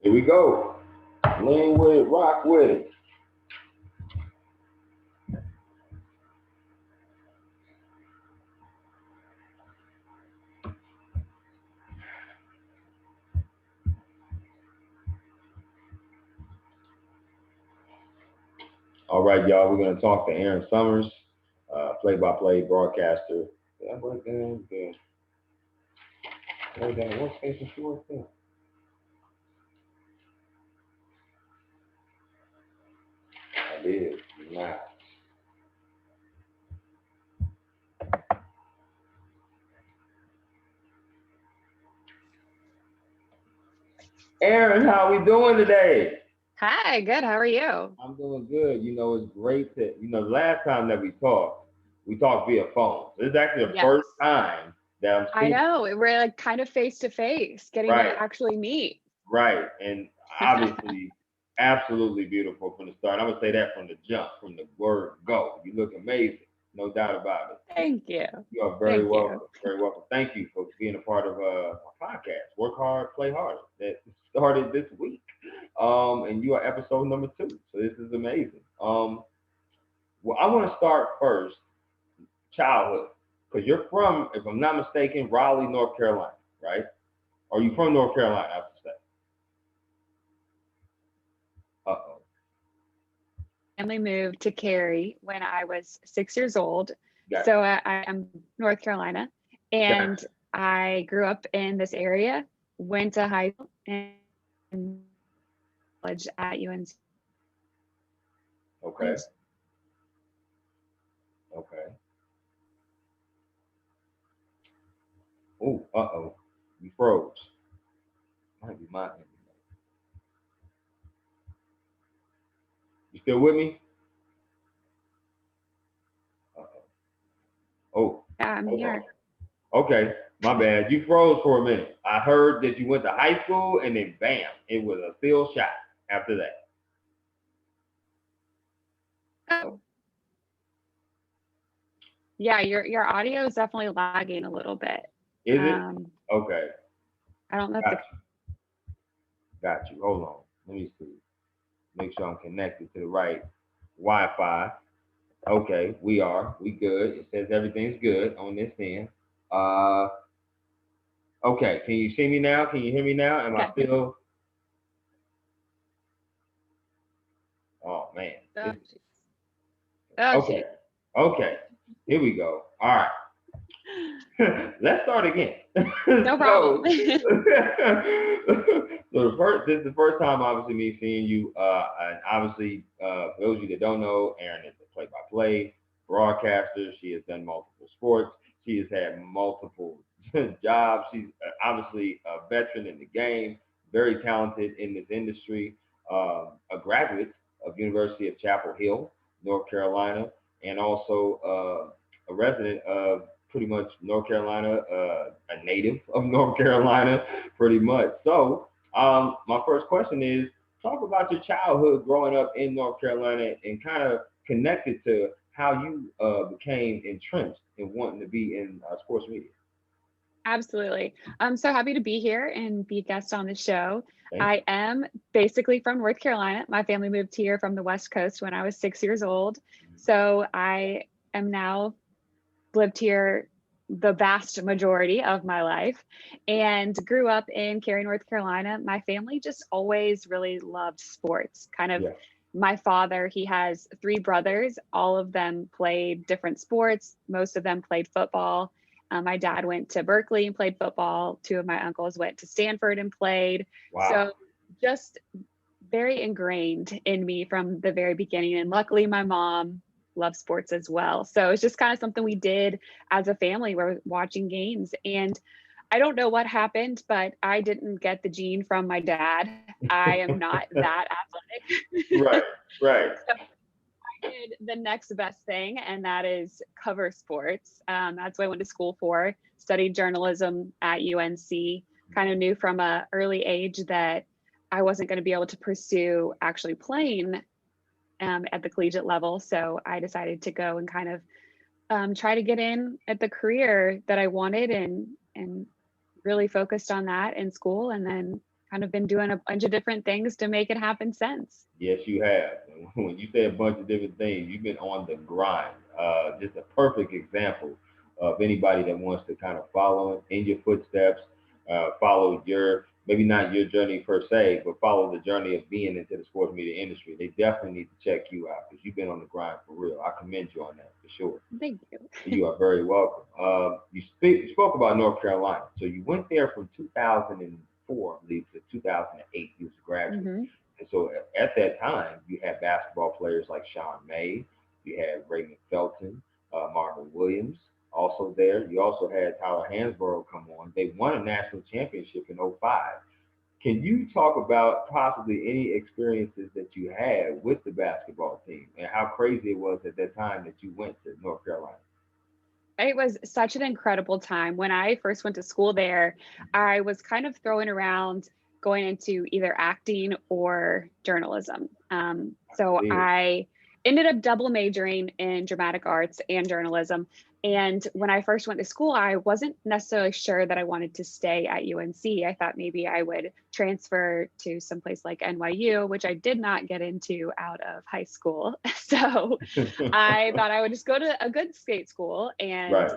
Here we go. Lean with it, rock with it. All right, y'all. We're gonna talk to Erin Summers, play-by-play broadcaster. Did I break down the workstation short thing? I did. Nah. Erin, how we doing today? Hi, good. How are you? I'm doing good. It's great to, the last time that we talked via phone. This is actually the first Yes. time that I'm I seeing. know. We're like kind of face to face, getting Right, to actually meet. right. And obviously, absolutely beautiful from the start. I'm going to say that from the jump, from the word go. You look amazing. No doubt about it. Thank you. You are very Thank you. welcome. Very welcome. Thank you for being a part of my podcast, Work Hard, Play Harder, that started this week. And you are episode number 2. So this is amazing. Well, I want to start first, childhood, because you're from, if I'm not mistaken, Raleigh, North Carolina, right? Are you from North Carolina? I have to say. Uh oh. Family moved to Cary when I was 6 years old. Got So I am North Carolina, you. Got and I grew up in this area, went to high school and college at UNC. you. Okay. Okay. Oh, uh oh. You froze. Might be my internet. You still with me? Uh oh. Yeah, I'm Oh, hold on. here. Okay, my bad. You froze for a minute. I heard that you went to high school and then bam, it was a still shot after that. Oh, yeah, your audio is definitely lagging a little bit. Is it? Um, Okay, I don't know if got the you. Got you. Hold on. Let me see. Make sure I'm connected to the right Wi-Fi. Okay, we are. We good. It says everything's good on this end. Uh, okay. Can you see me now? Can you hear me now? Am I okay. still? Oh man. Oh, This. geez. Oh, Okay. geez. Okay. Here we go. All right. Let's start again. No problem. so, so this is the first time, obviously, me seeing you. And obviously, for those of you that don't know, Erin is a play-by-play broadcaster. She has done multiple sports. She has had multiple jobs. She's obviously a veteran in the game, very talented in this industry. A graduate of University of Chapel Hill, North Carolina, and also a resident of pretty much North Carolina, a native of North Carolina, pretty much. So, my first question is talk about your childhood growing up in North Carolina and kind of connected to how you became entrenched in wanting to be in sports media. Absolutely. I'm so happy to be here and be a guest on the show. Thank I am basically from North Carolina. My family moved here from the West Coast when I was 6 years old. So I am now lived here the vast majority of my life and grew up in Cary, North Carolina. My family just always really loved sports. Kind of you. Yeah. my father, he has 3 brothers. All of them played different sports. Most of them played football. My dad went to Berkeley and played football. 2 of my uncles went to Stanford and played. Wow. So just very ingrained in me from the very beginning. And luckily, my mom loves sports as well. So it's just kind of something we did as a family. We're watching games. And I don't know what happened, but I didn't get the gene from my dad. I am not that Right. athletic. Right. So I did the next best thing, and that is cover sports. That's what I went to school for, studied journalism at UNC, kind of knew from a early age that I wasn't going to be able to pursue actually playing at the collegiate level. So I decided to go and kind of try to get in at the career that I wanted and really focused on that in school and then kind of been doing a bunch of different things to make it happen since. Yes, you have. And when you say a bunch of different things, you've been on the grind. Just a perfect example of anybody that wants to kind of follow in your footsteps, follow your, maybe not your journey per se, but follow the journey of being into the sports media industry. They definitely need to check you out because you've been on the grind for real. I commend you on that for sure. Thank you. You are very welcome. You spoke about North Carolina. So you went there from 2004, I believe, to 2008. You was a graduate. Mm-hmm. And so at that time, you had basketball players like Sean May, you had Raymond Felton, Marvin Williams also there. You also had Tyler Hansborough come on. They won a national championship in '05. Can you talk about possibly any experiences that you had with the basketball team and how crazy it was at that time that you went to North Carolina? It was such an incredible time. When I first went to school there, I was kind of throwing around going into either acting or journalism. So I ended up double majoring in dramatic arts and journalism. And when I first went to school, I wasn't necessarily sure that I wanted to stay at UNC. I thought maybe I would transfer to someplace like NYU, which I did not get into out of high school. So I thought I would just go to a good skate school and Right.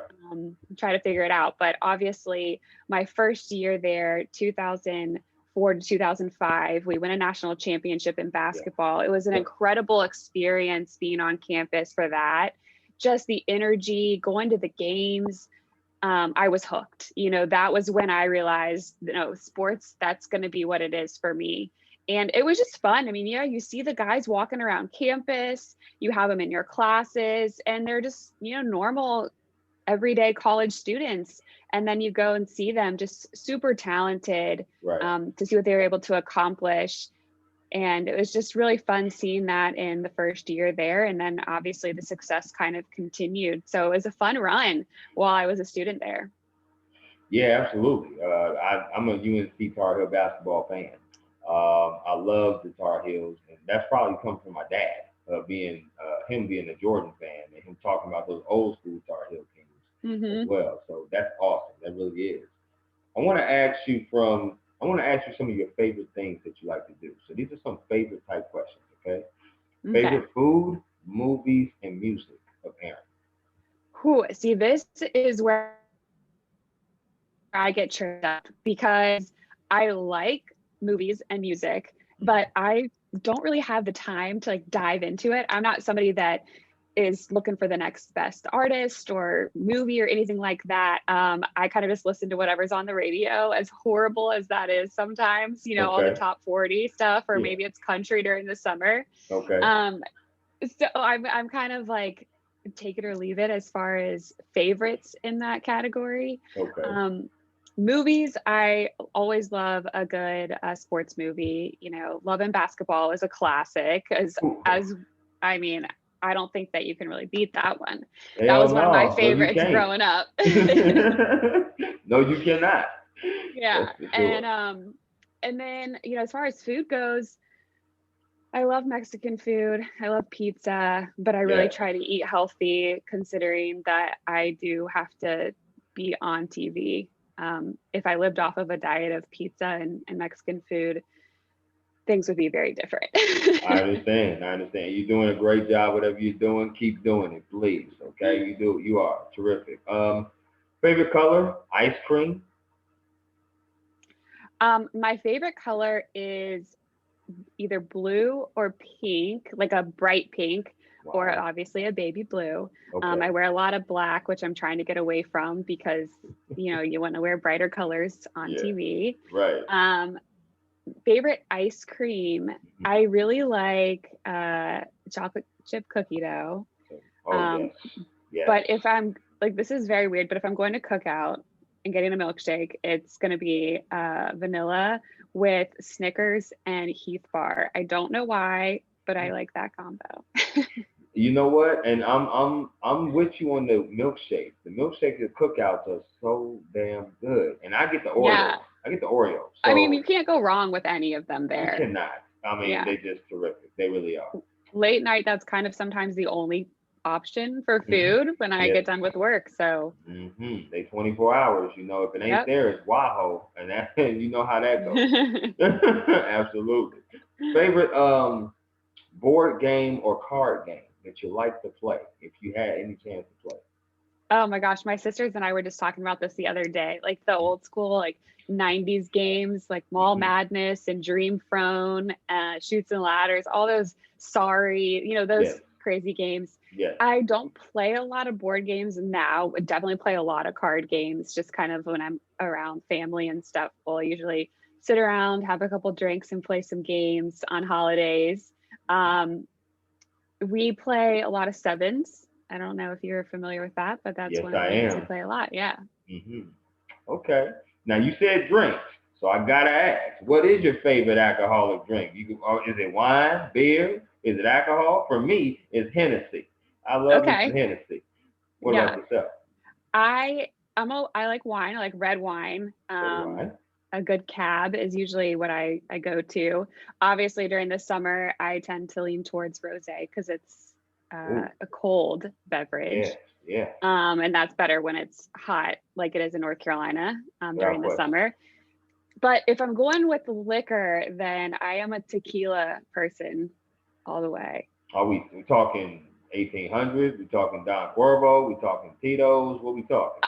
try to figure it out. But obviously, my first year there, 2004 to 2005, we won a national championship in basketball. It was an incredible experience being on campus for that. Just the energy, going to the games. I was hooked. That was when I realized, sports, that's going to be what it is for me. And it was just fun. I mean, you see the guys walking around campus, you have them in your classes, and they're just, normal, everyday college students. And then you go and see them just super talented, Right. to see what they were able to accomplish. And it was just really fun seeing that in the first year there. And then obviously the success kind of continued. So it was a fun run while I was a student there. Yeah, absolutely. I'm a UNC Tar Heel basketball fan. I love the Tar Heels, and that's probably come from my dad, him being a Jordan fan, and him talking about those old school Tar Heel teams as well. So that's awesome. That really is. I want to ask you some of your favorite things that you like to do. So these are some favorite type questions. Okay. Favorite food, movies, and music of Erin. See, this is where I get tripped up because I like movies and music, but I don't really have the time to dive into it. I'm not somebody that is looking for the next best artist or movie or anything like that. I kind of just listen to whatever's on the radio, as horrible as that is sometimes, all the top 40 stuff, or maybe it's country during the summer. Okay. So I'm kind of take it or leave it as far as favorites in that category. Okay. Movies, I always love a good sports movie. Love and Basketball is a classic. I mean, I don't think that you can really beat that one. That was one of my favorites growing up. No, you cannot. Yeah. Sure. And then, as far as food goes, I love Mexican food. I love pizza, but I really try to eat healthy, considering that I do have to be on TV. If I lived off of a diet of pizza and Mexican food, things would be very different. I understand. You're doing a great job. Whatever you're doing, keep doing it, please. Okay, you are terrific. Favorite color? Ice cream. My favorite color is either blue or pink, like a bright pink. Wow. Or obviously a baby blue. Okay. I wear a lot of black, which I'm trying to get away from because, you want to wear brighter colors on TV. Right. Favorite ice cream. I really like chocolate chip cookie dough. Yes. But if I'm this is very weird, but if I'm going to Cookout and getting a milkshake, it's going to be vanilla with Snickers and Heath bar. I don't know why, but I like that combo. You know what? And I'm with you on the milkshake. The milkshakes at Cookouts are so damn good. And I get the Oreo. Yeah. I get the Oreo. So I mean, you can't go wrong with any of them there. You cannot. I mean, they're just terrific. They really are. Late night, that's kind of sometimes the only option for food when I Yes. get done with work. So, They 24 hours. You know, if it ain't yep. there, it's Wahoo, and that you know how that goes. Absolutely. Favorite board game or card game that you like to play if you had any chance to play? Oh my gosh, my sisters and I were just talking about this the other day. Like the old school, like 90s games, like Mall Hmm. Madness and Dream Throne, Shoots and Ladders, all those sorry, Yes. those crazy games. Yes. I don't play a lot of board games now. I definitely play a lot of card games, just kind of when I'm around family and stuff. We'll usually sit around, have a couple drinks, and play some games on holidays. Um, we play a lot of sevens. I don't know if you're familiar with that, but that's Yes, one of the I games we am. play a lot. Yeah. Hmm. Okay. Now you said drinks, so I gotta ask, what is your favorite alcoholic drink? Is it wine, beer? Is it alcohol? For me, it's Hennessy. I love me some Okay. Hennessy. What about Yeah. yourself? I like wine. I like red wine. Red wine. A good cab is usually what I go to. Obviously, during the summer, I tend to lean towards rosé because it's Ooh, a cold yeah, beverage. yeah, And that's better when it's hot, like it is in North Carolina during without the question. summer. But if I'm going with liquor, then I am a tequila person all the way. Are we talking 1800s? We talking Don Cuervo? We talking Tito's? What we talking?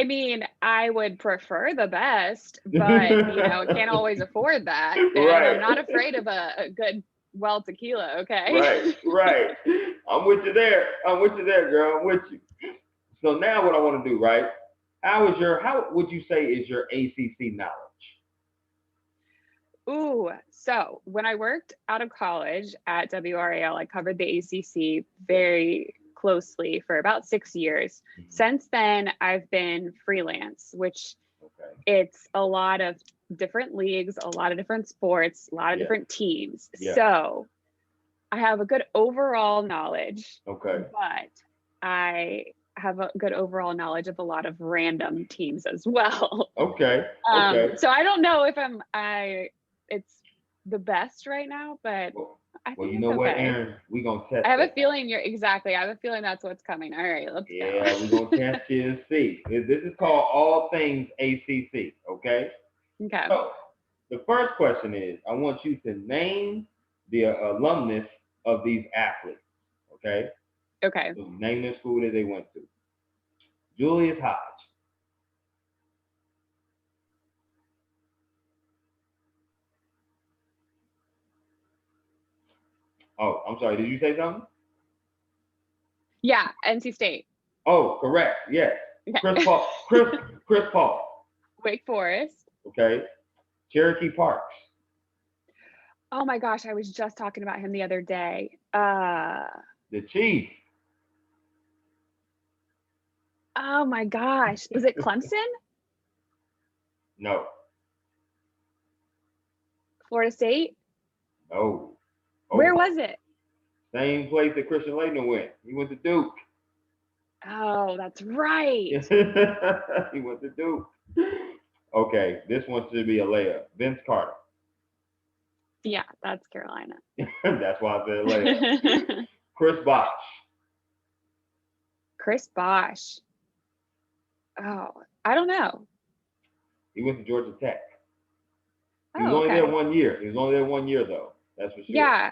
I mean, I would prefer the best, but can't always afford that. And I'm Right, not afraid of a good, well tequila, right, okay? right. I'm with you there. I'm with you there, girl. I'm with you. So now what I want to do, right? How would you say is your ACC knowledge? Ooh, so when I worked out of college at WRAL, I covered the ACC Yes. very closely for about 6 years. Mm-hmm. Since then, I've been freelance, which Okay. it's a lot of different leagues, a lot of different sports, a lot of Yeah. different teams. Yeah. So I have a good overall knowledge, Okay. but I have a good overall knowledge of a lot of random teams as well. Okay. Okay. So I don't know if it's the best right now, but Well, I well, think you it's know what, okay. Aaron? We gonna I test have a that now. feeling I have a feeling that's what's coming. All right, let's Yeah, we're go. gonna test you and see. This is called all things ACC. Okay. Okay. So the first question is, I want you to name the alumnus of these athletes. Okay. Okay. So name the school that they went to. Julius Hodge. Oh, I'm sorry. Did you say something? Yeah, NC State. Oh, correct. Yes. Chris Okay. Paul. Chris Paul. Wake Forest. Okay. Cherokee Parks. Oh my gosh, I was just talking about him the other day. The Chief. Oh my gosh. Was it Clemson? No. Florida State? No. Where Oh, was it? same place that Christian Laettner went. He went to Duke. Oh, that's right. He went to Duke. Okay, this one should be a layup. Vince Carter. Yeah, that's Carolina. That's why I said layup. Chris Bosh. Chris Bosch. Oh, I don't know. He went to Georgia Tech. He was Oh, only there okay. 1 year. He was only there 1 year though. That's for sure. Yeah,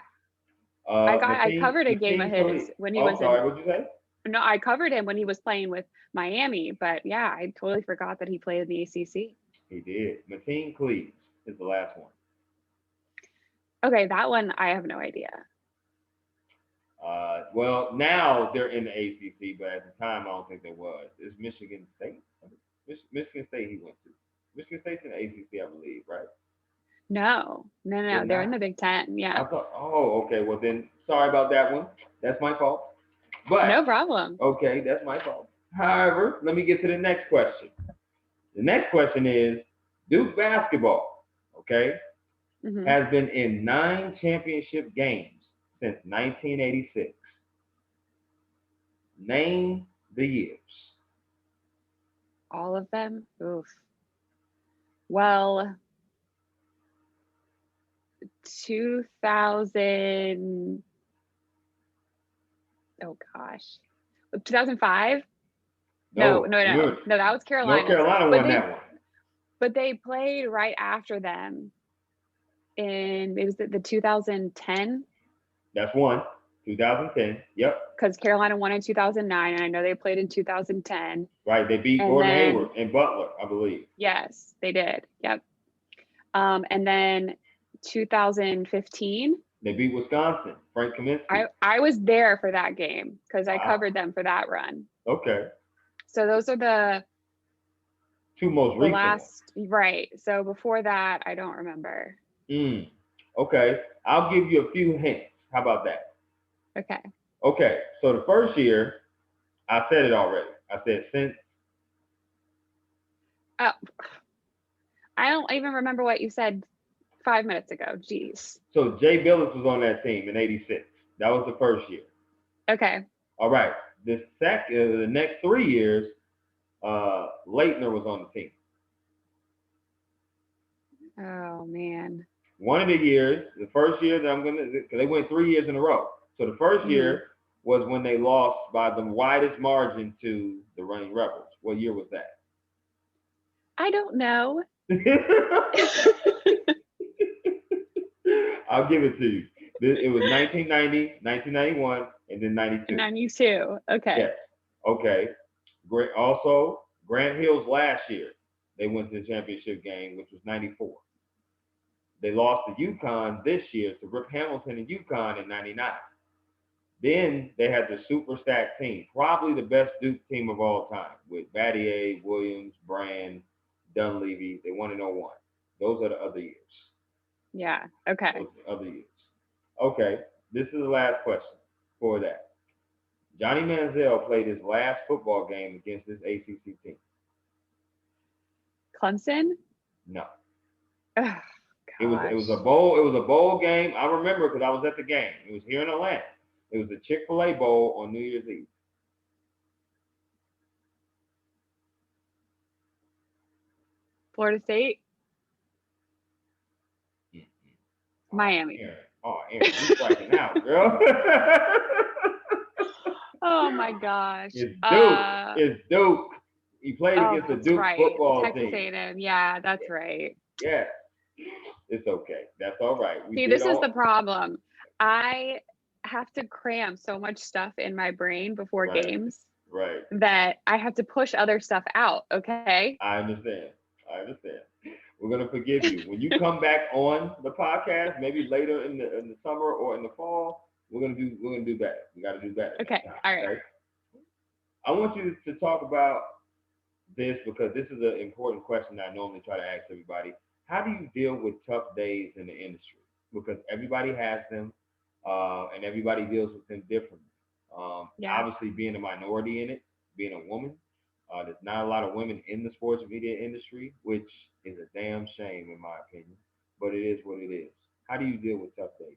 I covered a game of Mateen his Khalid. when he Oh, I'm was in sorry. What'd you say? no, I covered him when he was playing with Miami, but yeah, I totally forgot that he played in the ACC. He did. Mateen Khalid is the last one. Okay, that one I have no idea. Well, now they're in the ACC, but at the time I don't think there was. It's Michigan State. Michigan State he went to. Michigan State's in the ACC, I believe, right? No. They're They're in the not. Big Ten. I Yeah, thought. Oh, okay. Well then, sorry about that one. That's my fault. But no problem. okay, that's my fault. However, let me get to the next question. The next question is Duke basketball. Okay, Hmm. has been in 9 championship games since 1986. Name the years. All of them. Oof. Well, 2000. Oh gosh. 2005? No, No, no, no. No, that was North Carolina's. Carolina But won that one. they played right after them in, it was the 2010. That's one. 2010. Yep. Because Carolina won in 2009, and I know they played in 2010. Right. They beat And Gordon then, Hayward and Butler, I believe. yes, they did. Yep. And then 2015. They beat Wisconsin. Frank Kaminsky. I was there for that game because I Wow. covered them for that run. Okay. So those are the two most recent last ones. Right. So before that, I don't remember. Okay. I'll give you a few hints. How about that? Okay. Okay. So the first year, I said it already. I said since. Oh, I don't even remember what you said 5 minutes ago. Jeez. So Jay Billis was on that team in '86. That was the first year. Okay. All right. The next 3 years, Leitner was on the team. Oh man. One of the years, the first year that because they went 3 years in a row. So the first year was when they lost by the widest margin to the Running Rebels. What year was that? I don't know. I'll give it to you. It was 1990, 1991, and then 92. 92. Okay. Yes. Okay. Great. Also, Grant Hill's last year, they went to the championship game, which was 94. They lost to UConn this year to Rip Hamilton and UConn in 99. Then they had the super stacked team, probably the best Duke team of all time, with Battier, Williams, Brand, Dunleavy. They won in 01. Those are the other years. Yeah. Okay. Those are the other years. Okay. This is the last question for that. Johnny Manziel played his last football game against this ACC team. Clemson? No. Ugh, it was a bowl game. I remember because I was at the game. It was here in Atlanta. It was the Chick-fil-A Bowl on New Year's Eve. Florida State? Miami. Aaron, you striking out, girl. Oh my gosh. It's Duke. It's Duke. He played against the Duke football Texas team. A&M. Yeah, that's right. Yeah. It's okay. That's all right. See, this is the problem. I have to cram so much stuff in my brain before games. Right. That I have to push other stuff out. Okay. I understand. We're gonna forgive you when you come back on the podcast. Maybe later in the summer or in the fall. We're gonna do better. We got to do better. Okay. All right. Okay? I want you to talk about this because this is an important question I normally try to ask everybody. How do you deal with tough days in the industry? Because everybody has them, and everybody deals with them differently. Obviously, being a minority in it, being a woman, there's not a lot of women in the sports media industry, which is a damn shame in my opinion. But it is what it is. How do you deal with tough days?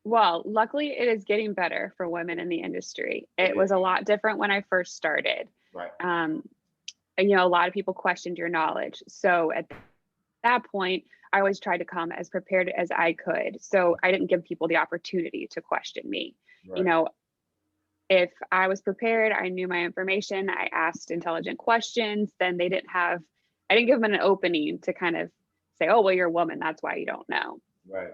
Well, luckily, it is getting better for women in the industry. It was a lot different when I first started. Right. And, a lot of people questioned your knowledge. So at that point, I always tried to come as prepared as I could. So I didn't give people the opportunity to question me. Right. If I was prepared, I knew my information, I asked intelligent questions, then I didn't give them an opening to kind of say, oh, well, you're a woman, that's why you don't know. Right.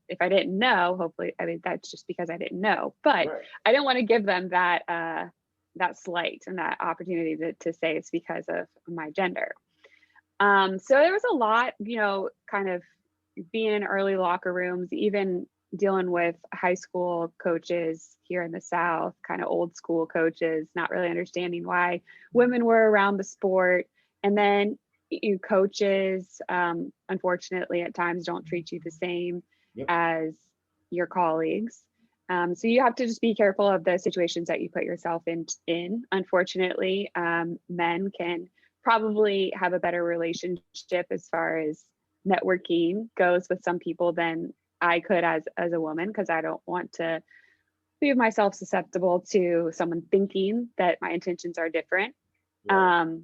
If I didn't know, hopefully, that's just because I didn't know, but I didn't want to give them that slight and that opportunity to say it's because of my gender. So there was a lot, kind of being in early locker rooms, even dealing with high school coaches here in the South, kind of old school coaches, not really understanding why women were around the sport. And then coaches, unfortunately, at times don't treat you the same as your colleagues. So you have to just be careful of the situations that you put yourself in. Unfortunately, men can probably have a better relationship as far as networking goes with some people than I could as a woman, because I don't want to leave myself susceptible to someone thinking that my intentions are different. Right.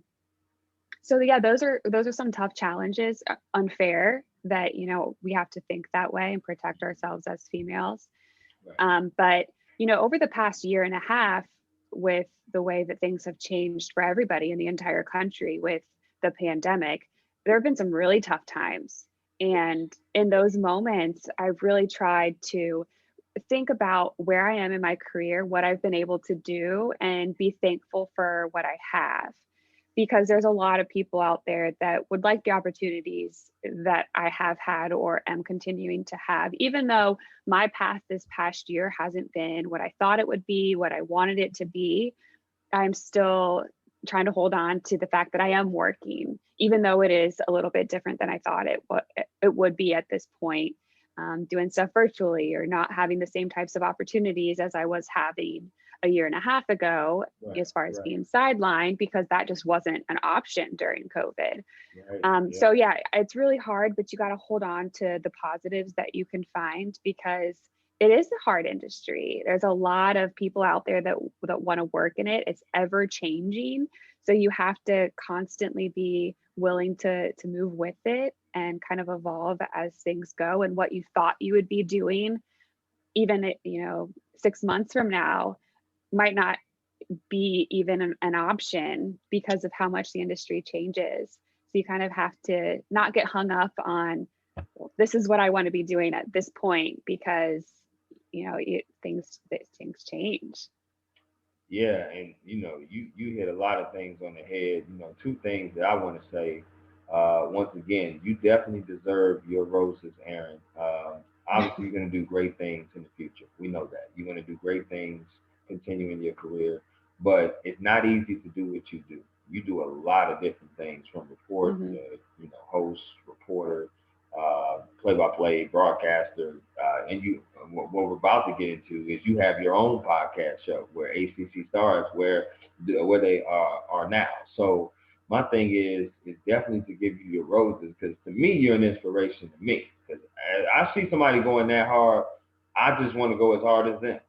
So yeah, those are some tough challenges, unfair that, we have to think that way and protect ourselves as females. Right. But over the past year and a half, with the way that things have changed for everybody in the entire country with the pandemic, there have been some really tough times. And in those moments, I've really tried to think about where I am in my career, what I've been able to do, and be thankful for what I have. Because there's a lot of people out there that would like the opportunities that I have had or am continuing to have, even though my path this past year hasn't been what I thought it would be, what I wanted it to be. I'm still trying to hold on to the fact that I am working, even though it is a little bit different than I thought it would be at this point. Doing stuff virtually or not having the same types of opportunities as I was having a year and a half ago, Right, as far as right, being sidelined, because that just wasn't an option during COVID. right. Yeah, So yeah, it's really hard, but you got to hold on to the positives that you can find, because it is a hard industry. There's a lot of people out there that want to work in it. It's ever changing. So you have to constantly be willing to move with it and kind of evolve as things go. And what you thought you would be doing, even 6 months from now, might not be even an option because of how much the industry changes. So you kind of have to not get hung up on, well, this is what I want to be doing at this point, because things change. yeah, and you hit a lot of things on the head. Two things that I want to say. Once again, you definitely deserve your roses, Erin. Obviously, you're going to do great things in the future. We know that you're going to do great things continuing your career, but it's not easy to do what you do. You do a lot of different things, from report to Hmm. host, reporter, play-by-play, broadcaster, and what we're about to get into is you have your own podcast show where ACC stars where they are now. So my thing is definitely to give you your roses, because to me you're an inspiration to me. Because I see somebody going that hard, I just want to go as hard as them.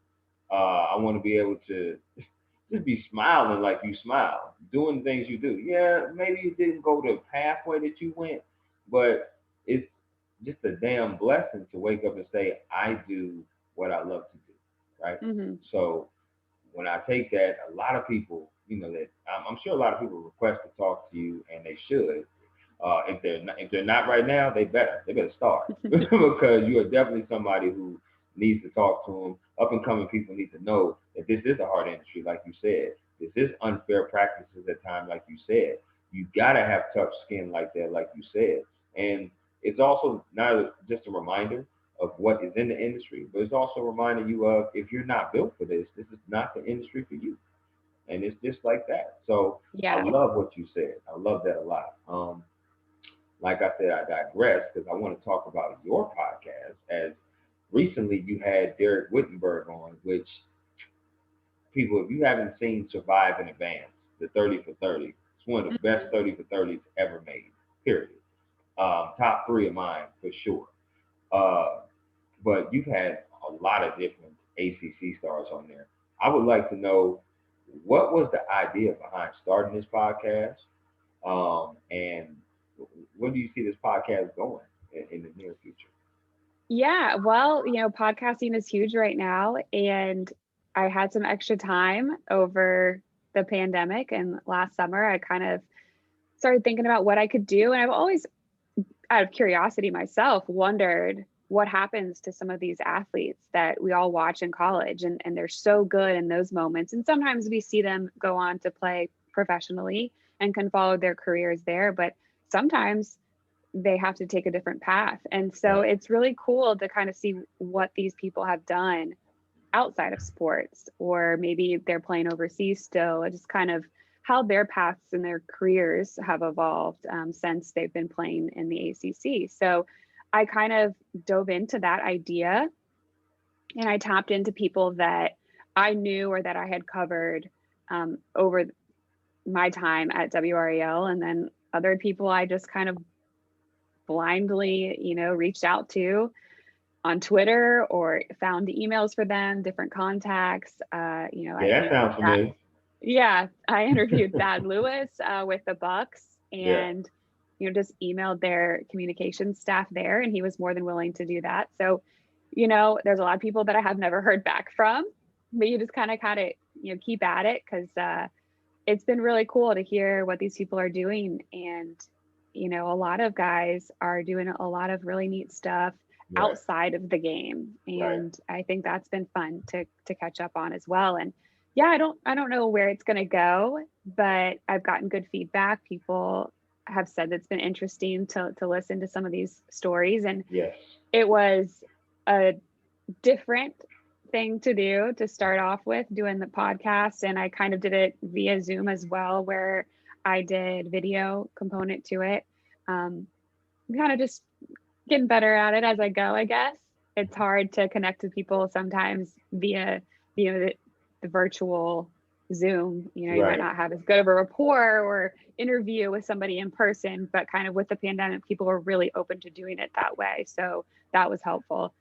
I want to be able to just be smiling like you smile, doing things you do. Yeah, maybe you didn't go the pathway that you went, but it's just a damn blessing to wake up and say, I do what I love to do, right? Hmm. So when I take that, a lot of people, that I'm sure a lot of people request to talk to you, and they should. If they're not right now, they better start because you are definitely somebody who needs to talk to them. Up and coming people need to know that this is a hard industry, like you said. This is unfair practices at times, like you said. You gotta have tough skin like that, like you said. And it's also not just a reminder of what is in the industry, but it's also reminding you of, if you're not built for this is not the industry for you. And it's just like that. So I Yeah. love what you said. I love that a lot. Like I said, I digress because I want to talk about your podcast. As recently you had Derek Wittenberg on, which, people, if you haven't seen Survive in Advance, the 30 for 30, it's one of the best Hmm. 30 for 30s ever made, period. Top three of mine for sure. Uh, but you've had a lot of different ACC stars on there. I would like to know, what was the idea behind starting this podcast, and where do you see this podcast going in the near future? Yeah, well, podcasting is huge right now, and I had some extra time over the pandemic, and last summer I kind of started thinking about what I could do. And I've always, out of curiosity myself, wondered what happens to some of these athletes that we all watch in college, and they're so good in those moments. And sometimes we see them go on to play professionally and can follow their careers there, but sometimes they have to take a different path. And so Right. it's really cool to kind of see what these people have done outside of sports, or maybe they're playing overseas still, and just kind of how their paths and their careers have evolved since they've been playing in the ACC. So I kind of dove into that idea, and I tapped into people that I knew or that I had covered over my time at WREL, and then other people I just kind of blindly, reached out to on Twitter or found emails for them, different contacts. I Yeah, that interviewed sounds that. familiar. Yeah, I interviewed Thad Lewis with the Bucks, Yeah. and just emailed their communications staff there, and he was more than willing to do that. So, there's a lot of people that I have never heard back from, but you just kind of keep at it, because it's been really cool to hear what these people are doing. And a lot of guys are doing a lot of really neat stuff Right. outside of the game, Right. and I think that's been fun to catch up on as well. And yeah, I don't know where it's going to go, but I've gotten good feedback. People have said it's been interesting to listen to some of these stories, and Yes. it was a different thing to do to start off with doing the podcast. And I kind of did it via Zoom as well, where I did video component to it. Kind of just getting better at it as I go, I guess. It's hard to connect with people sometimes via, the virtual Zoom. You might Right. not have as good of a rapport or interview with somebody in person, but kind of with the pandemic, people were really open to doing it that way. So that was helpful.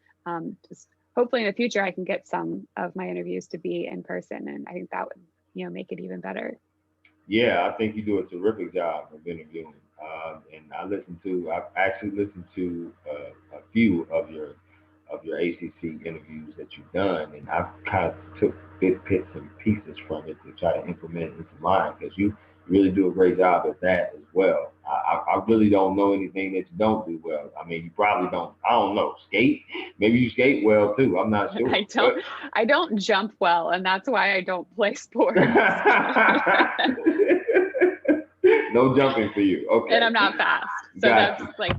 Just hopefully in the future, I can get some of my interviews to be in person, and I think that would, make it even better. Yeah, I think you do a terrific job of interviewing. And I've actually listened to a few of your ACC interviews that you've done, and I've kind of took bits and pieces from it to try to implement into mine, because you really do a great job at that as well. I really don't know anything that you don't do well. I mean, you probably don't. I don't know. Skate? Maybe you skate well too. I'm not sure. I don't jump well, and that's why I don't play sports. No jumping for you. Okay. And I'm not fast. So Gotcha. that's like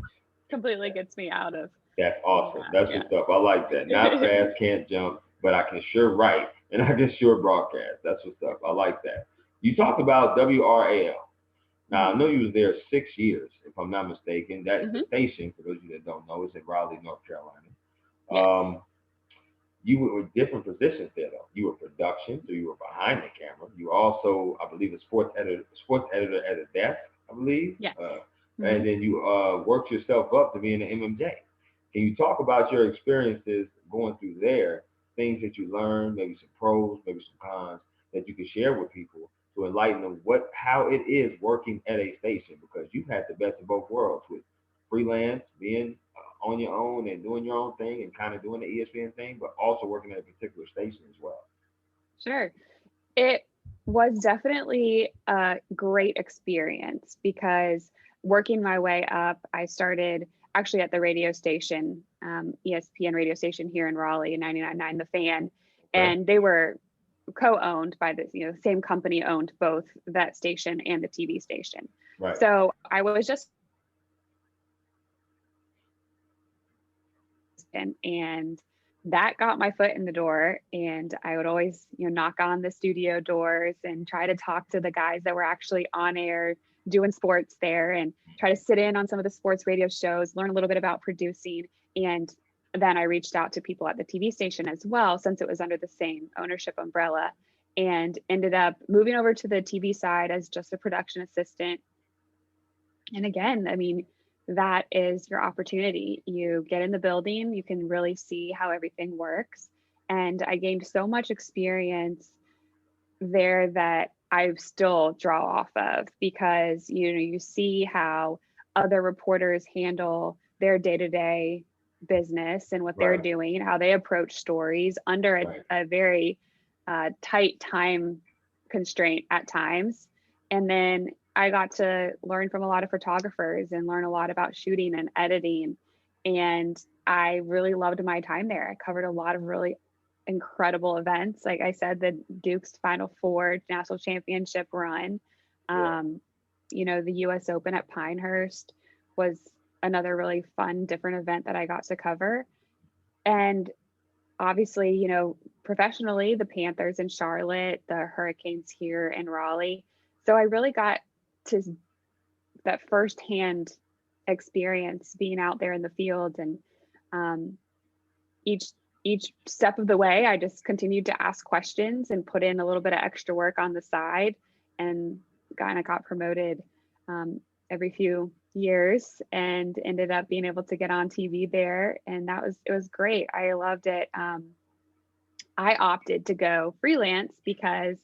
completely gets me out of That's awesome. That's yeah. what's up. I like that. Not fast, can't jump, but I can sure write and I can sure broadcast. That's what's up. I like that. You talked about WRAL. Now, I know you was there 6 years, if I'm not mistaken. That the station, for those of you that don't know, is in Raleigh, North Carolina. Yes. You were in different positions there, though. You were production, so you were behind the camera. You were also, I believe, a sports editor at a desk, I believe. Yes. And then you worked yourself up to being an MMJ. Can you talk about your experiences going through there, things that you learned, maybe some pros, maybe some cons that you can share with people to enlighten them how it is working at a station? Because you've had the best of both worlds with freelance, being on your own and doing your own thing and kind of doing the ESPN thing, but also working at a particular station as well. Sure. It was definitely a great experience, because working my way up, I started actually at the radio station, ESPN radio station here in Raleigh, 99.9 The Fan, and they were co-owned by the same company owned both that station and the TV station. Right. So I was just and that got my foot in the door, and I would always knock on the studio doors and try to talk to the guys that were actually on air doing sports there, and try to sit in on some of the sports radio shows, learn a little bit about producing. And then I reached out to people at the TV station as well, since it was under the same ownership umbrella, and ended up moving over to the TV side as just a production assistant. And again, I mean, that is your opportunity. You get in the building, you can really see how everything works. And I gained so much experience there that I still draw off of, because you see how other reporters handle their day-to-day business and what they're doing, how they approach stories under a very tight time constraint at times. And then I got to learn from a lot of photographers and learn a lot about shooting and editing. And I really loved my time there. I covered a lot of really incredible events. Like I said, the Duke's Final Four national championship run, the US Open at Pinehurst was another really fun, different event that I got to cover. And obviously, professionally, the Panthers in Charlotte, the Hurricanes here in Raleigh. So I really got to that firsthand experience being out there in the field. And each step of the way, I just continued to ask questions and put in a little bit of extra work on the side, and kind of got promoted every few years, and ended up being able to get on TV there. And it was great. I loved it. I opted to go freelance because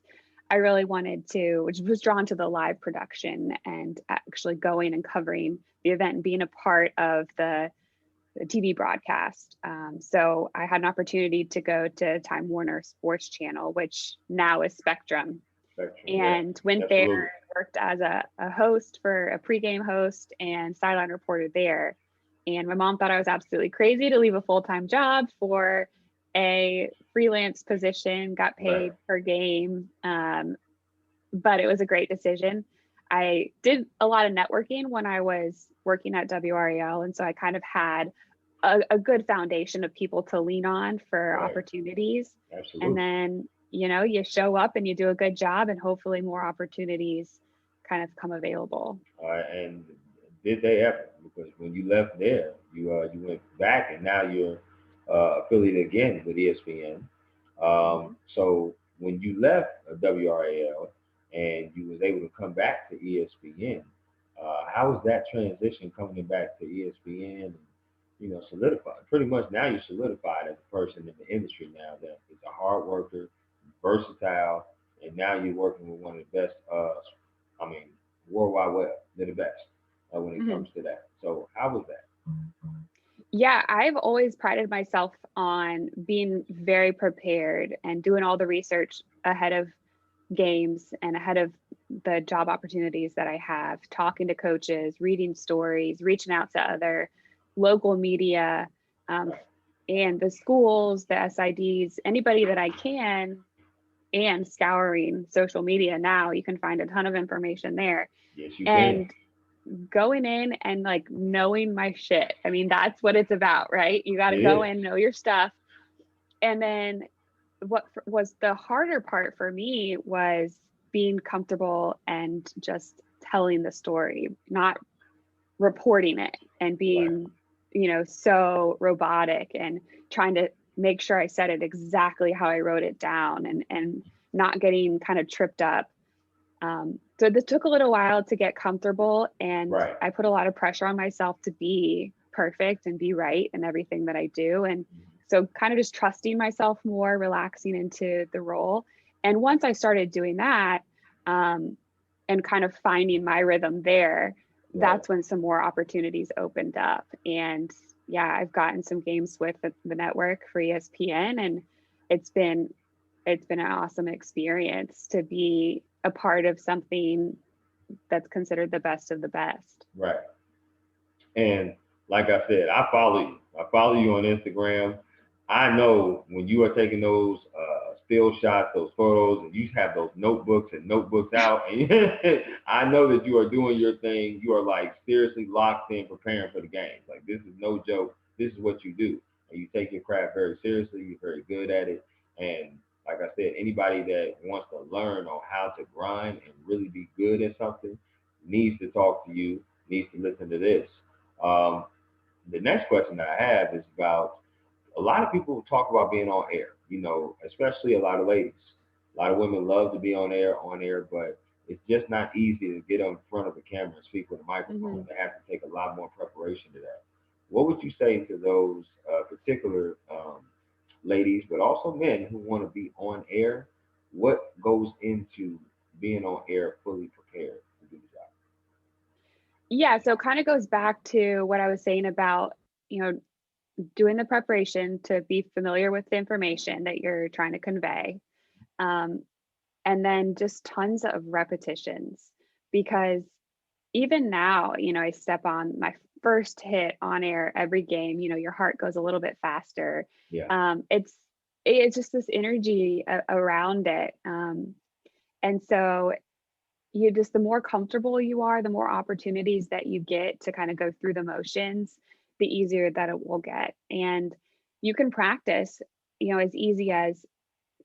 I really wanted to, which was drawn to the live production and actually going and covering the event and being a part of the the TV broadcast. So I had an opportunity to go to Time Warner Sports Channel, which now is Spectrum, Spectrum, yeah, and went there absolutely. and worked as a host, for a pregame host and sideline reporter there. And my mom thought I was absolutely crazy to leave a full-time job for a freelance position, got Right. paid per game. But it was a great decision. I did a lot of networking when I was working at WRAL. And so I kind of had a good foundation of people to lean on for Right. opportunities. And Absolutely. then, you show up and you do a good job, and hopefully more opportunities kind of come available. And did they ever? Because when you left there, you went back, and now you're affiliated again with ESPN. Mhm. So when you left WRAL and you was able to come back to ESPN, how was that transition coming back to ESPN? And, solidified. Pretty much now you're solidified as a person in the industry now that is a hard worker, versatile, and now you're working with one of the best. I mean, worldwide web, they're the best when it Mhm. comes to that. So how was that? Yeah, I've always prided myself on being very prepared and doing all the research ahead of games and ahead of the job opportunities that I have, talking to coaches, reading stories, reaching out to other local media, um, Right. and the schools, the SIDs, anybody that I can, and scouring social media. Now you can find a ton of information there. Yes, you can. And going in and like knowing my shit. I mean, that's what it's about, right? You got to It go is. in, know your stuff. And then what was the harder part for me was being comfortable and just telling the story, not reporting it and Right. being, so robotic and trying to make sure I said it exactly how I wrote it down, and not getting kind of tripped up. So this took a little while to get comfortable, and Right. I put a lot of pressure on myself to be perfect and be right in everything that I do. And so kind of just trusting myself more, relaxing into the role. And once I started doing that, um, and kind of finding my rhythm there, Right. that's when some more opportunities opened up. And yeah, I've gotten some games with the network for ESPN, and it's been it's been an awesome experience to be a part of something that's considered the best of the best. Right. And like I said, I follow you. I follow you on Instagram. I know when you are taking those still shots, those photos, and you have those notebooks out, and I know that you are doing your thing. You are like seriously locked in, preparing for the game. Like this is no joke. This is what you do, and you take your craft very seriously. You're very good at it, and like I said, anybody that wants to learn on how to grind and really be good at something needs to talk to you. Needs to listen to this. Um, the next question that I have is about a lot of people talk about being on air, especially a lot of ladies. A lot of women love to be on air, but it's just not easy to get in front of a camera and speak with a microphone. Mm-hmm. They have to take a lot more preparation to that. What would you say to those particular ladies, but also men who want to be on air? What goes into being on air fully prepared to do the job? Yeah, so kind of goes back to what I was saying about, doing the preparation to be familiar with the information that you're trying to convey. Um, and then just tons of repetitions, because even now, I step on my first hit on air every game, your heart goes a little bit faster. Yeah, Um, it's it's just this energy around it. And so the more comfortable you are, the more opportunities that you get to kind of go through the motions, the easier that it will get. And you can practice, as easy as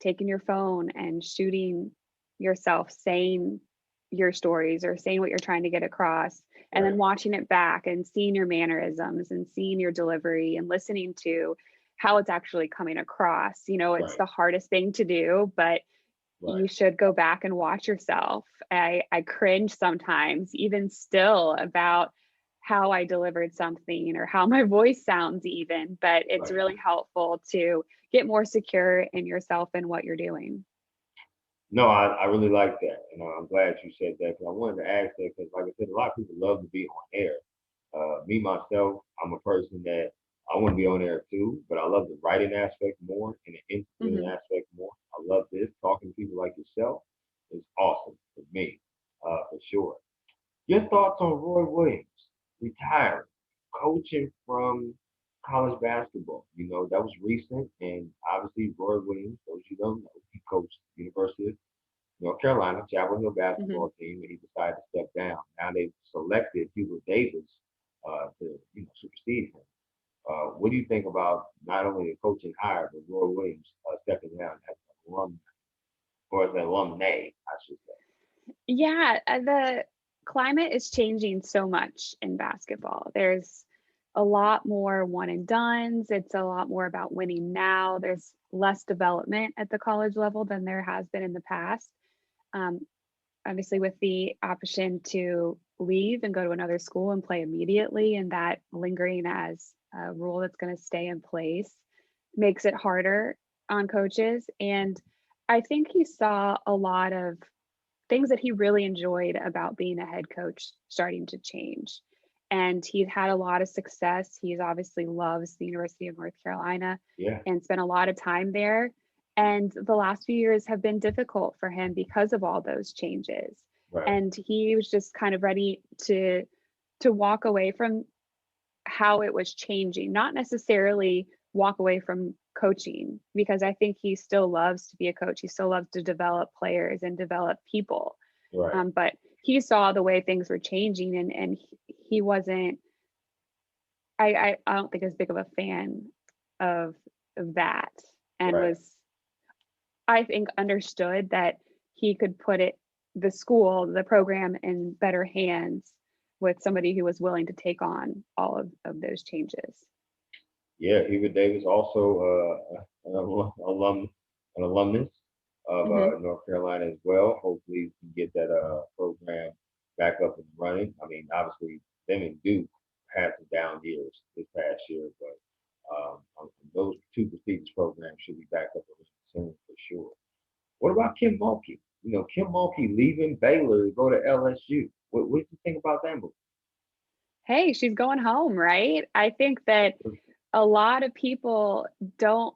taking your phone and shooting yourself saying your stories or saying what you're trying to get across, and right, then watching it back and seeing your mannerisms and seeing your delivery and listening to how it's actually coming across. It's right, the hardest thing to do, but right, you should go back and watch yourself. I cringe sometimes, even still, about how I delivered something or how my voice sounds, even, but it's right. really helpful to get more secure in yourself and what you're doing. No, I really like that, and I'm glad you said that because I wanted to ask that because, like I said, a lot of people love to be on air. Me myself, I'm a person that I want to be on there too, but I love the writing aspect more and the interviewing Hmm. aspect more. I love this. Talking to people like yourself is awesome for me, for sure. Your thoughts on Roy Williams retiring, coaching from college basketball? You know, that was recent, and obviously Roy Williams, those you don't know, he coached University of North Carolina, Chapel Hill Hmm. basketball team, and he decided to step down. Now they've selected Hubert Davis to supersede him. What do you think about not only the coaching hire, but Roy Williams stepping down as an alum or as an alumni, I should say? Yeah, the climate is changing so much in basketball. There's a lot more one and dones. It's a lot more about winning now. There's less development at the college level than there has been in the past. Um, Obviously, with the option to leave and go to another school and play immediately, and that lingering as a rule that's going to stay in place makes it harder on coaches. And I think he saw a lot of things that he really enjoyed about being a head coach starting to change. And he's had a lot of success. He's obviously loves the University of North Carolina Yeah, and spent a lot of time there. And the last few years have been difficult for him because of all those changes. right, And he was just kind of ready to walk away from how it was changing, not necessarily walk away from coaching, because I think he still loves to be a coach. He still loves to develop players and develop people. right, But he saw the way things were changing, and he wasn't, I don't think as big of a fan of, of that, and right. was, I think, understood that he could put the school, the program in better hands with somebody who was willing to take on all of those changes. Yeah, Hubert Davis also an alumnus of Hmm. North Carolina as well. Hopefully, we can get that program back up and running. I mean, obviously, them and Duke had some down years this past year, but those two prestigious programs should be back up and running soon for sure. What about Kim Mulkey? You know, Kim Mulkey leaving Baylor to go to LSU. What do you think about that move? Hey, she's going home, right? I think that a lot of people don't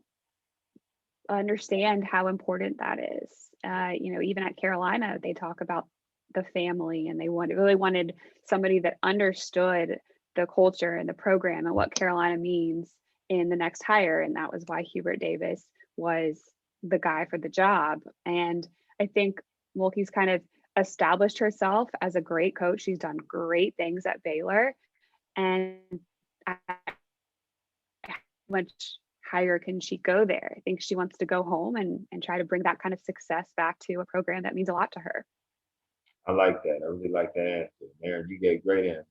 understand how important that is. Even at Carolina, they talk about the family, and they really wanted somebody that understood the culture and the program and what Carolina means in the next hire. And that was why Hubert Davis was the guy for the job. And I think Mulkey's kind of established herself as a great coach. She's done great things at Baylor. And much higher can she go there? I think she wants to go home and try to bring that kind of success back to a program that means a lot to her. I like that. I really like that answer. Aaron, you gave great answer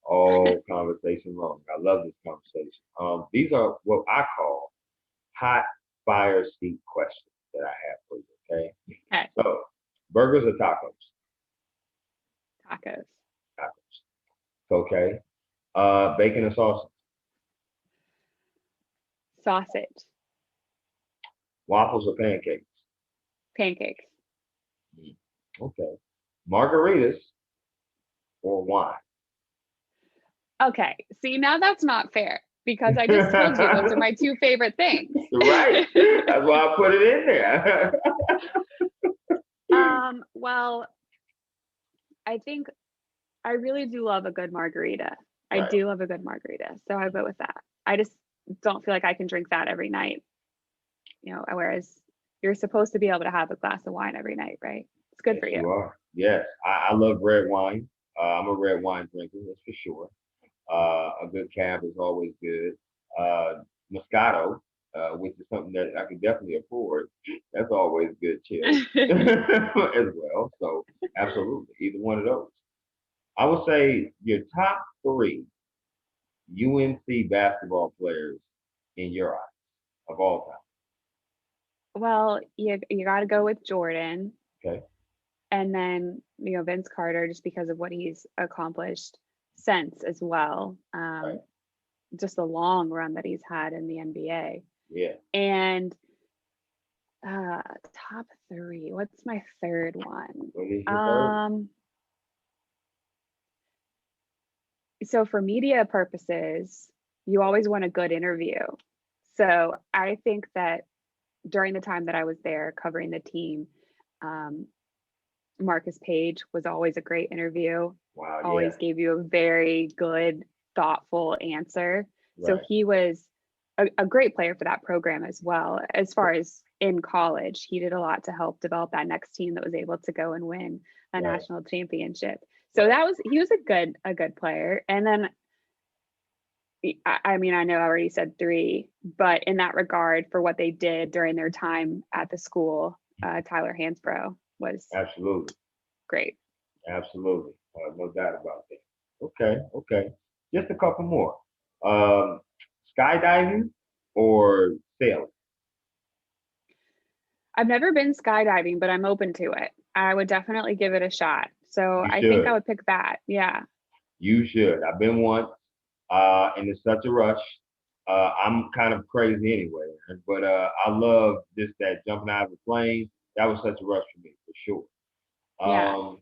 all conversation long. I love this conversation. These are what I call hot fire seat questions that I have for you. Okay. Okay, So, burgers or tacos? tacos, Tacos. Okay. Bacon or sausage? sausage, Waffles or pancakes? pancakes. Mm, okay. Margaritas or wine? Okay, see, now that's not fair because I just told you those are my two favorite things. Right. That's why I put it in there. Well, I think I really do love a good margarita. I Right. do love a good margarita, so I go with that. I just don't feel like I can drink that every night, whereas you're supposed to be able to have a glass of wine every night, right? It's good Yes, for you. you are. Yes, I love red wine. I'm a red wine drinker, that's for sure. A good cab is always good. Moscato, which is something that I can definitely afford, that's always good too, as well. So, absolutely, either one of those. I would say your top three UNC basketball players in your eyes of all time. Well, you got to go with Jordan, Okay, and then Vince Carter, just because of what he's accomplished since as well. right? Just the long run that he's had in the NBA. Yeah. And top three. What's my third one? What is your third? Um, so for media purposes, you always want a good interview. So I think that during the time that I was there covering the team, um, Marcus Page was always a great interview, Wow, yeah, always gave you a very good, thoughtful answer. So right. he was a great player for that program as well. As far as in college, he did a lot to help develop that next team that was able to go and win a Right, national championship. So right. he was a good player. And then I mean, I know I already said three, but in that regard, for what they did during their time at the school, Tyler Hansbrough was Absolutely, great. absolutely. No doubt about that. Okay, okay. Just a couple more. Um, skydiving or sailing? I've never been skydiving, but I'm open to it. I would definitely give it a shot. So You I think I should. would pick that. Yeah. You should. I've been once, and it's such a rush. I'm kind of crazy anyway, but I love just that jumping out of the plane. That was such a rush for me, for sure. Yeah. Um,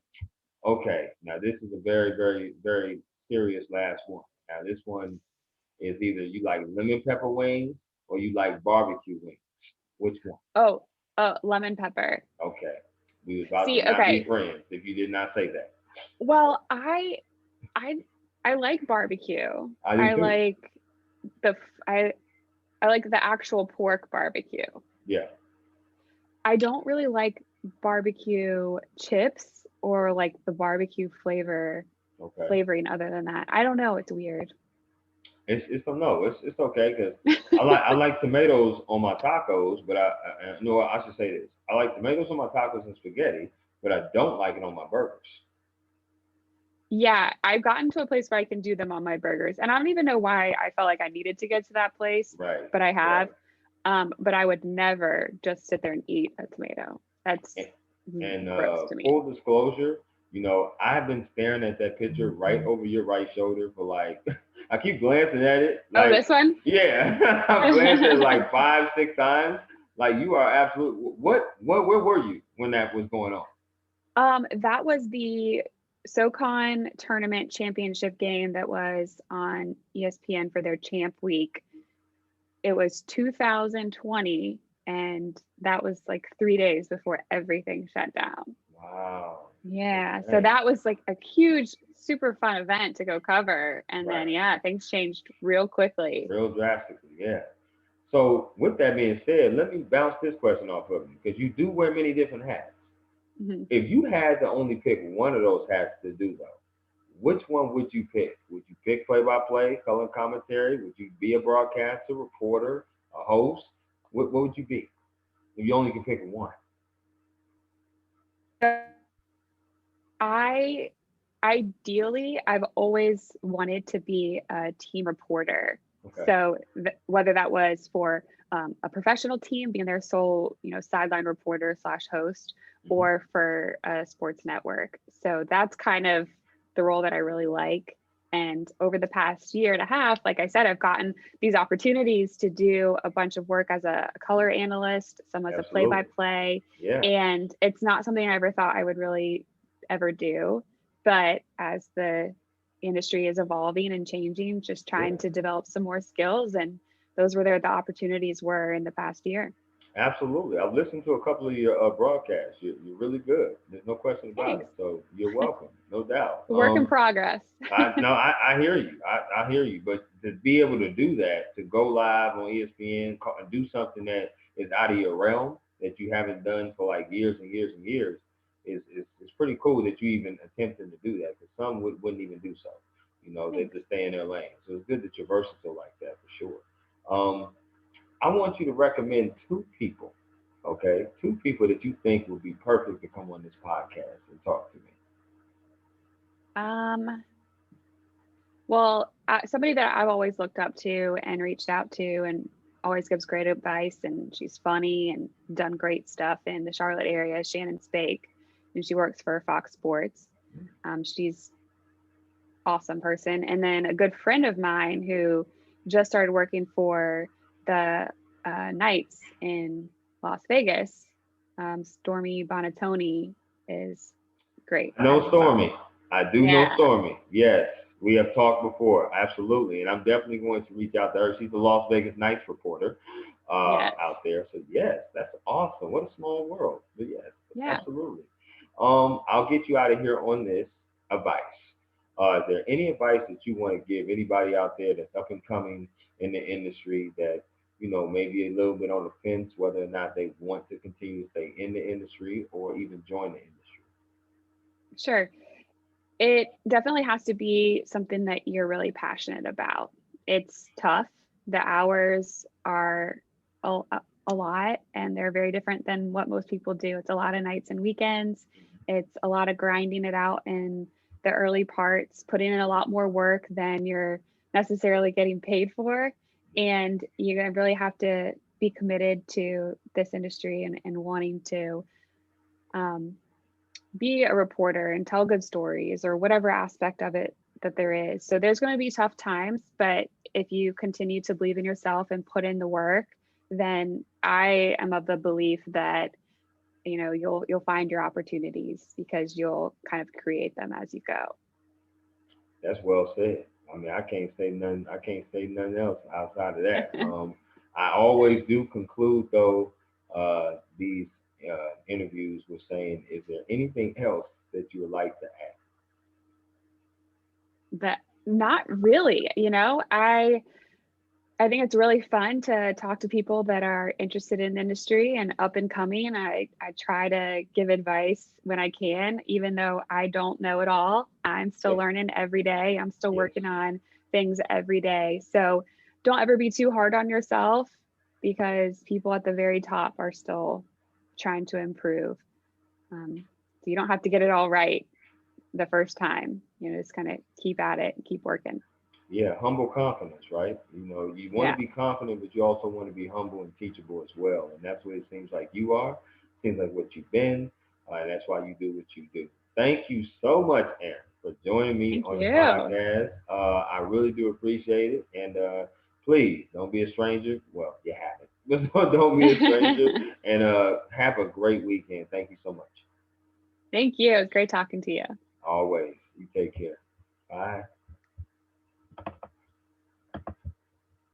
okay, now this is a very, very, very serious last one. Now this one is either you like lemon pepper wings or you like barbecue wings. Which one? Oh, lemon pepper. Okay, we was about to See, not be okay. friends if you did not say that. Well, I I like barbecue. I do I too. like the I like the actual pork barbecue. Yeah. I don't really like barbecue chips or like the barbecue Okay. flavoring other than that. I don't know, it's weird. It's no, it's okay because I like tomatoes on my tacos, but no, I should say this. I like tomatoes on my tacos and spaghetti, but I don't like it on my burgers. Yeah, I've gotten to a place where I can do them on my burgers. And I don't even know why I felt like I needed to get to that place, Right, but I right. have. But I would never just sit there and eat a tomato. That's And, and gross to me. full disclosure, I have been staring at that picture right over your right shoulder for like, I keep glancing at it, Oh, like, this one? yeah, I've glanced at it like 5, 6 times. Like you are absolute. Where were you when that was going on? That was the SoCon tournament championship game that was on ESPN for their champ week. It was 2020, and that was like 3 days before everything shut down. Wow. Yeah, so Okay. that was like a huge, super fun event to go cover. And then, Right. yeah, things changed real quickly. Real drastically, yeah. So with that being said, let me bounce this question off of you because you do wear many different hats. Mhm. If you had to only pick one of those hats to do though, which one would you pick? Would you pick play-by-play, color commentary? Would you be a broadcaster, reporter, a host? What would you be if you only could pick one? I ideally, I've always wanted to be a team reporter. Okay. So whether that was for a professional team, being their sole, sideline reporter slash host, Hmm. or for a sports network. So that's kind of the role that I really like. And over the past year and a half, like I said, I've gotten these opportunities to do a bunch of work as a color analyst, some as a play by Absolutely. play. Yeah. And it's not something I ever thought I would really ever do. But as the industry is evolving and changing, just Yeah. trying to develop some more skills. And those were there the opportunities were in the past year. Absolutely. I've listened to a couple of your broadcasts. You're really good. There's no question about Thanks. it. So you're welcome. No doubt. Work in progress. I hear you. I hear you. But to be able to do that, to go live on ESPN, and do something that is out of your realm that you haven't done for like years and years and years, is pretty cool that you even attempted to do that. Because some wouldn't even do so. They Thanks. just stay in their lane. So it's good that you're versatile like that for sure. Um, I want you to recommend two people, okay? Two people that you think would be perfect to come on this podcast and talk to me. Um, well, somebody that I've always looked up to and reached out to and always gives great advice, and she's funny and done great stuff in the Charlotte area is Shannon Spake, and she works for Fox Sports. She's awesome person. And then a good friend of mine who just started working for the Knights in Las Vegas, Stormy Bonatoni, is great I as know well. Stormy. I do know Yeah. Stormy. Yes. We have talked before, absolutely, and I'm definitely going to reach out to her. She's a Las Vegas Knights reporter Yes. out there. So yes, that's awesome. What a small world. But yes, Yeah. absolutely. I'll get you out of here on this advice. Is there any advice that you want to give anybody out there that's up and coming in the industry that maybe a little bit on the fence whether or not they want to continue to stay in the industry or even join the industry? Sure. It definitely has to be something that you're really passionate about. It's tough. The hours are a lot, and they're very different than what most people do. It's a lot of nights and weekends. It's a lot of grinding it out in the early parts, putting in a lot more work than you're necessarily getting paid for. And you really have to be committed to this industry and wanting to um, be a reporter and tell good stories or whatever aspect of it that there is. So there's going to be tough times, but if you continue to believe in yourself and put in the work, then I am of the belief that you'll find your opportunities because you'll kind of create them as you go. That's well said. I mean, I can't say nothing. I can't say nothing else outside of that. I always do conclude though these interviews with saying, "Is there anything else that you would like to add?" But not really, I think it's really fun to talk to people that are interested in the industry and up and coming. I try to give advice when I can, even though I don't know it all. I'm still Yes, learning every day. I'm still yes, working on things every day. So don't ever be too hard on yourself because people at the very top are still trying to improve. So you don't have to get it all right the first time. Just kind of keep at it and keep working. yeah. Humble confidence, right? You want to Yeah. be confident, but you also want to be humble and teachable as well. And that's what it seems like you are. Seems like what you've been, and that's why you do what you do. Thank you so much, Aaron, for joining me Thank on the you. podcast. I really do appreciate it, and please don't be a stranger. Well, you haven't, but don't be a stranger. And have a great weekend. Thank you so much. Thank you. It was great talking to you. Always, you take care. Bye.